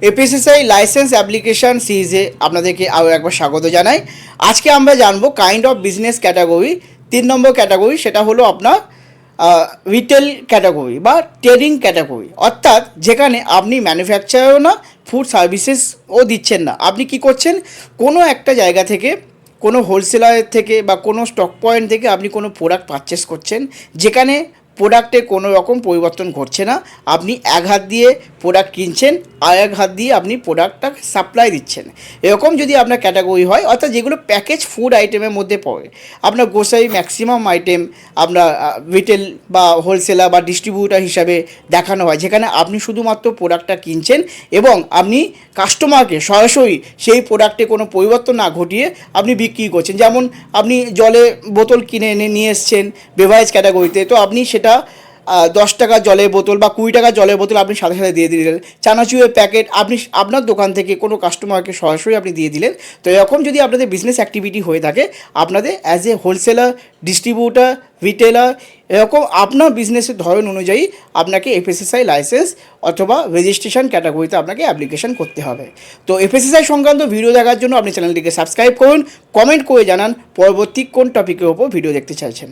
FSSI licence application সিরিজে আপনাদেরকে আরও একবার স্বাগত জানাই। আজকে আমরা জানবো kind of business category. 3 number category সেটা হলো আপনার রিটেল ক্যাটাগরি বা ট্রেডিং ক্যাটাগরি, অর্থাৎ যেখানে আপনি ম্যানুফ্যাকচারও না, ফুড সার্ভিসেসও দিচ্ছেন না। আপনি কি করছেন, কোনো একটা জায়গা থেকে, কোনো হোলসেলারের থেকে বা কোনো স্টক পয়েন্ট থেকে আপনি কোনো প্রোডাক্ট পারচেস করছেন, যেখানে প্রোডাক্টে কোনো রকম পরিবর্তন ঘটছে না। আপনি এক হাত দিয়ে প্রোডাক্ট কিনছেন আর এক হাত দিয়ে আপনি প্রোডাক্টটা সাপ্লাই দিচ্ছেন। এরকম যদি আপনার ক্যাটাগরি হয়, অর্থাৎ যেগুলো প্যাকেজ ফুড আইটেমের মধ্যে পড়ে, আপনার গ্রোসারি ম্যাক্সিমাম আইটেম আপনার রিটেল বা হোলসেলার বা ডিস্ট্রিবিউটার হিসাবে দেখানো হয়, যেখানে আপনি শুধুমাত্র প্রোডাক্টটা কিনছেন এবং আপনি কাস্টমারকে সরাসরি সেই প্রোডাক্টে কোনো পরিবর্তন না ঘটিয়ে আপনি বিক্রি করছেন। যেমন আপনি জলের বোতল কিনে এনে নিয়ে এসছেন বেভারেজ ক্যাটাগরিতে, তো আপনি সেটা 10 টাকার জলের বোতল বা 20 টাকার জলের বোতল আপনি সাথে সাথে দিয়ে দিলেন। চানাচুরের প্যাকেট আপনি আপনার দোকান থেকে কোনো কাস্টমারকে সরাসরি আপনি দিয়ে দিলেন। তো এরকম যদি আপনাদের বিজনেস অ্যাক্টিভিটি হয়ে থাকে, আপনাদের as a wholesaler, distributor, retailer, এরকম আপনার বিজনেসের ধরন অনুযায়ী আপনাকে এফএসএসআই লাইসেন্স অথবা রেজিস্ট্রেশন ক্যাটাগরিতে আপনাকে অ্যাপ্লিকেশন করতে হবে। তো এফএসএসআই সংক্রান্ত ভিডিও দেখার জন্য আপনি চ্যানেলটিকে সাবস্ক্রাইব করুন, কমেন্ট করে জানান পরবর্তী কোন টপিকের ওপর ভিডিও দেখতে চাইছেন।